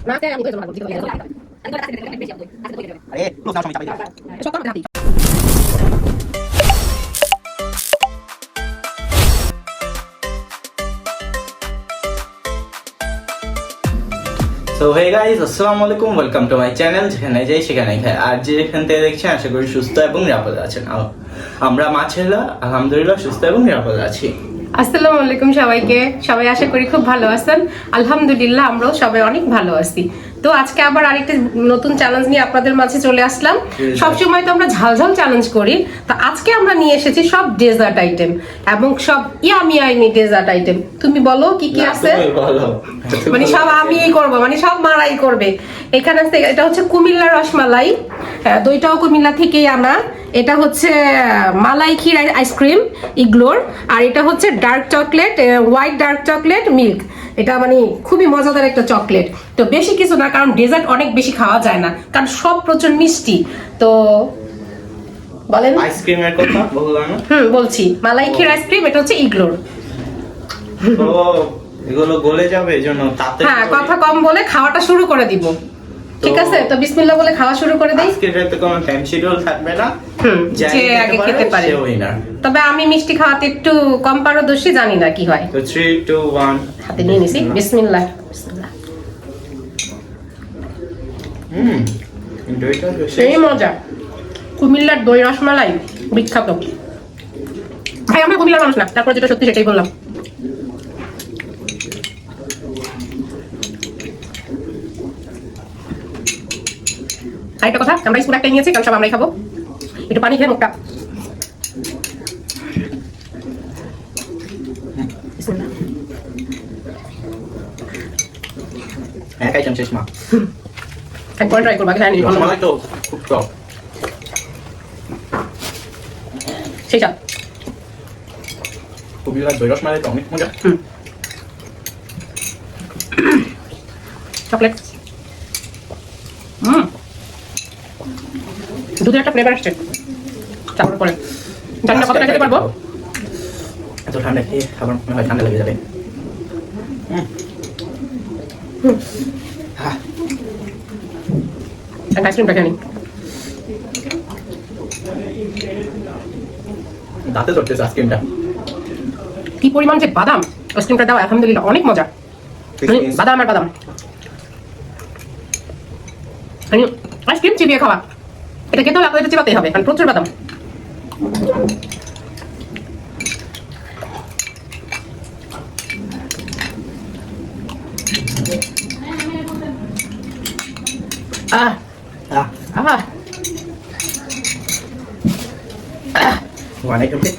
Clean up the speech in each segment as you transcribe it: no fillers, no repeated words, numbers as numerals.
আরে লোক নাও সময় চাপাই দাও। তো হে গাইস, আসসালামু আলাইকুম, ওয়েলকাম টু মাই চ্যানেল। যেখানে যাই সেখানে খাই, আর যেখান থেকে দেখছেন আশা করি সুস্থ এবং নিরাপদে আছেন। আমরা মাছেরা আলহামদুলিল্লাহ সুস্থ এবং নিরাপদে আছি। আসসালামু আলাইকুম সবাইকে। সবাই আশা করি খুব ভালো আছেন। আলহামদুলিল্লাহ আমরাও সবাই অনেক ভালো আছি। তো আজকে আবার আরেকটা নতুন চ্যালেঞ্জ নিয়ে আপনাদের মাঝে চলে আসলাম। সবসময় তো আমরা ঝালঝাল চ্যালেঞ্জ করি, তো আজকে আমরা নিয়ে এসেছি সব ডেজার্ট আইটেম এবং সব ইয়ামি ডেজার্ট আইটেম। তুমি বলো কি কি আছে? মানে সব আমিই করব, মানে সব মারাই করবে। এখানে এটা হচ্ছে কুমিল্লার রসমালাই, দইটাও কুমিল্লা থেকেই আনা। এটা হচ্ছে মালাই ক্ষীর আইসক্রিম ইগলোর, আর এটা হচ্ছে dark chocolate, white dark chocolate milk. এটা মানে খুবই মজাদার একটা চকলেট। তো বেশি কিছু না, কারণ ডেজার্ট অনেক বেশি খাওয়া যায় না, কারণ সব প্রচুর মিষ্টি। তো বলেন আইসক্রিমের কথা বললাম না? বলছি মালাই ক্ষীর আইসক্রিম, এটা হচ্ছে ইগলোর। তো এগুলো গলে যাবে এজন্য তাতে হ্যাঁ, কথা কম বলে খাওয়াটা শুরু করে দিব। ঠিক আছে, তো বিসমিল্লাহ বলে খাওয়া শুরু করে দেই। আজকে রাতে কোনো টাইম শিডিউল থাকবে না, যে আগে খেতে পারে। তবে আমি মিষ্টি খাওয়াতে একটু কম পারদর্শী, জানি না কি হয়। তো 3 2 1 হাতে নিয়ে নিছি। বিসমিল্লাহ বিসমিল্লাহ। দইটা সেই মজা। কুমিল্লার দই রসমালাই বিখ্যাত। ভাই আমরা কুমিল্লার মানুষ না, তারপর যেটা সত্যি সেটাই বললাম। আরেকটা কথা, আমরা স্পুন একটাই নিয়েছি, কারণ সব আমরাই খাবো। একটু পানি খেয়ে মুখটা। একাই চামচ মা একবার ট্রাই করবো, আগে খাই নিই। রসমালাই তো খুব টক। সেই স্বাদ। কুমিল্লার দই রসমালাই তো অনেক মজা। চকলেট, দুধের একটা ফ্লেভার আসছে চাপড় করে। জানি না কতটা খেতে পারবো। এত ঠান্ডা খেয়ে আবার মনে হয় ঠান্ডা লেগে যাবে। আইসক্রিমটা খেয়ে নিই। দাঁতে ধরতেছে আইসক্রিমটা। কি পরিমাণ যে বাদাম আইসক্রিমটা দাও, আলহামদুলিল্লাহ অনেক মজা। বাদাম আর বাদাম, আইসক্রিম চিবিয়ে খাওয়া। এটা খেতে হলে আপনাদের চিবাতেই হবে, কারণ প্রচুর বাদাম। আহ আহ আহ অনেক ওকে।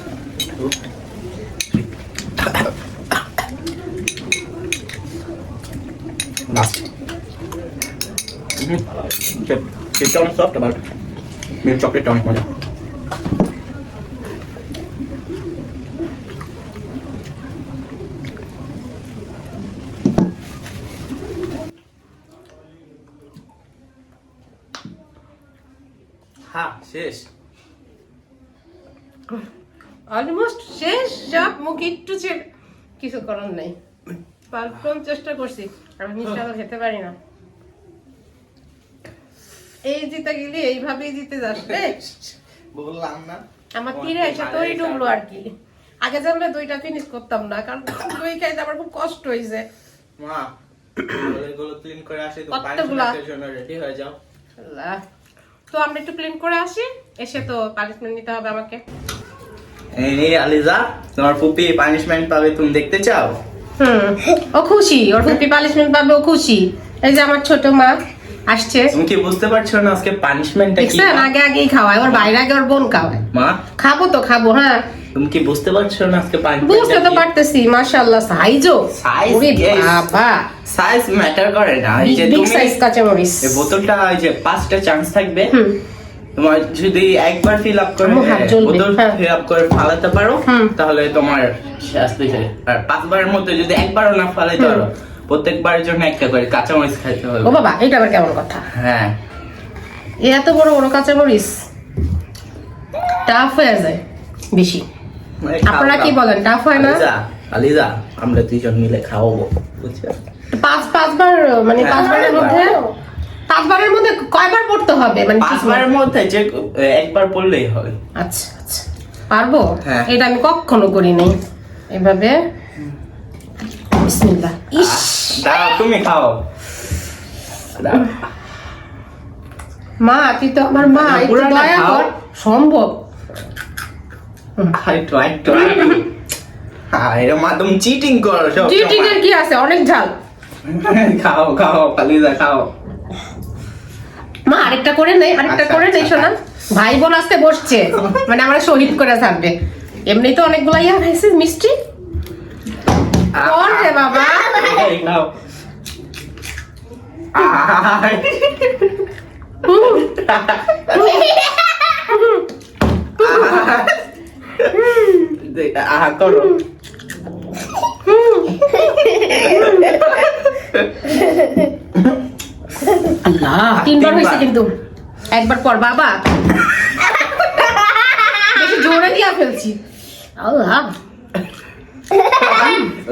লাস্ট কেকটা অনেক সফট, আবার মিল্ক চকলেটটা অনেক মজা। হ্যাঁ শেষ। অলমোস্ট শেষ, সব মুখ একটু কিছু করার নাই। পাল্টন চেষ্টা করছি, আমি মিষ্টি আবার খেতে পারি না। এই জিতে গেলি এইভাবেই জিতে যাস রে। বললাম না আমার তীরে এসে তোই ডুবলো আর কি। আগে জানলে দুইটা ফিনিশ করতাম না, কারণ দই খাইতে আমার খুব কষ্ট হয়েছে। মা এগুলো ক্লিন করে আসি, তো কতগুলা? পানিশের জন্য রেডি হয়ে যাও। আল্লাহ, তো আমরা একটু ক্লিন করে আসি, এসে তো পানিশমেন্ট নিতে হবে আমাকে। এই আলিজা, তোমার ফুপি পানিশমেন্ট পাবে, তুমি দেখতে চাও? ও খুশি, ওর ফুপি পানিশমেন্ট পাবে, ও খুশি। এই যে আমার ছোট মা আসছে। তুমি কি বুঝতে পারছো না আজকে পানিশমেন্টটা কি? দেখছেন, আগে আগেই খাওয়ায়, ওর বাইরে আগে ওর বোন খাওয়ায়। মা খাবো তো খাবো, হ্যাঁ। তুমি কি বুঝতে পারছো না আজকে বুঝতে তো পারতেছি। মাশাআল্লাহ, সাইজও Size, ওরে yes. বাবা, সাইজ ম্যাটার করে না। এই যে বিগ তুমি সাইজ কাঁচামরিচ। এই বোতলটা, এই যে 5টা চান্স থাকবে, তোমার যদি একবার ফিল আপ করে আমার হাত জ্বলবে, বোতল হ্যাঁ। ফিল আপ করে ফালাতে পারো, তাহলে তোমার শাস্তি হয়। আর 5বারের মধ্যে যদি একবারও না ফালাইতে পারো, প্রত্যেকবারের জন্য একটা করে কাঁচামরিচ খাইতে হবে। ও বাবা, এটা আবার কেমন কথা? হ্যাঁ, এত বড় বড় কাঁচামরিচ টাফ হয়ে যায় বেশি। আপনারা কি বলেন, টাফ হয় না? আলিজা, আমরা দুইজন মিলে খাওয়াবো, বুঝছো? পাঁচবার মানে হ্যাঁ, পাঁচবারের মধ্যে কয়বার পড়তে হবে মানে 5 বারের মধ্যে যে একবার পড়লেই হবে। আচ্ছা আচ্ছা পারবো? হ্যাঁ। এটা আমি কখনো করি নাই এভাবে। বিসমিল্লাহ। ইস দাঁড়াও, তুমি খাও। দাঁড়াও। মা তুই তো আমার মা, একটু পুরাটা দয়া খাও। কর। সম্ভব? একটু আরে মা, তুমি চিটিং করো সব চিটিং এর কি আছে, অনেক ঝাল। খাও খাও, কালিজা খাও। মা আরেকটা করে নেই, আরেকটা আচ্ছা, করে নেই আচ্ছা। শোনা। ভাই বোন আজকে বসছে, মানে আমরা শহীদ করে থাকবে। এমনি তো অনেকগুলো ইয়া খাইছিস মিষ্টি। কোন রে বাবা? এই খাও। আহা করো। আল্লাহ, তিনবার হয়েছে কিন্তু। একবার পর বাবা, বেশি জোরে দিয়া ফেলছি। আল্লাহ,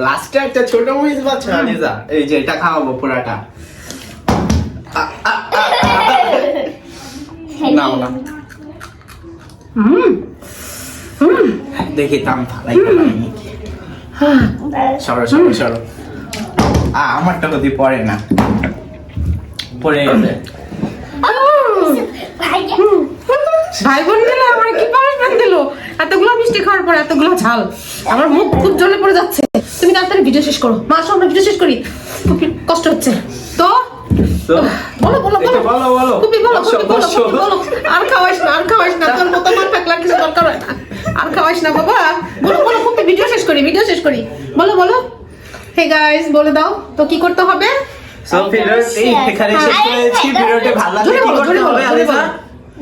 লাস্টে একটা ছোট মরিচ বাচ্চা আলিজা, এই যে এটা খাওয়াবো পুরাটা। নাও না, দেখি তাম ফালাই ফেলাই। সরো সরো সরো। আমারটা যদি পড়ে না, পড়ে গেছে। ভাই বোন দিল আমার কি পানিশমেন্ট দিল? এতগুলো মিষ্টি খাওয়ার পর এতগুলো ঝাল, আমার মুখ খুব জ্বলে পড়ে যাচ্ছে। তুমি তাড়াতাড়ি ভিডিও শেষ করো মা, আসো আমরা ভিডিও শেষ করি, খুব কষ্ট হচ্ছে তো। তো বলো বলো বলো বলো বলো। খুবই বলো, বসো, খুবই বলো, বসো। খুবই বলো। আর খাওয়াইস না, আর খাওয়াইস না, তোর মতো মার থাকলে আর কিছু দরকার হয় না। আর খাওয়াইস না বাবা, বলো বলো, খুবই ভিডিও শেষ করি, ভিডিও শেষ করি, বলো বলো। হে গাইস বলে দাও তো কি করতে হবে। সো ভিডিওটি এখানে শেষ করেছি। ভিডিওটি ভালো লাগলে কি করতে হবে Aliza?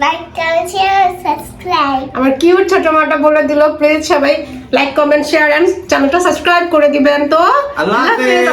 Like comment share subscribe আমার কিউট ছোট মাটা বলে দিল, প্লিজ সবাই লাইক কমেন্ট শেয়ার এন্ড চ্যানেলটা সাবস্ক্রাইব করে দিবেন। তো আল্লাহ হাফেজ।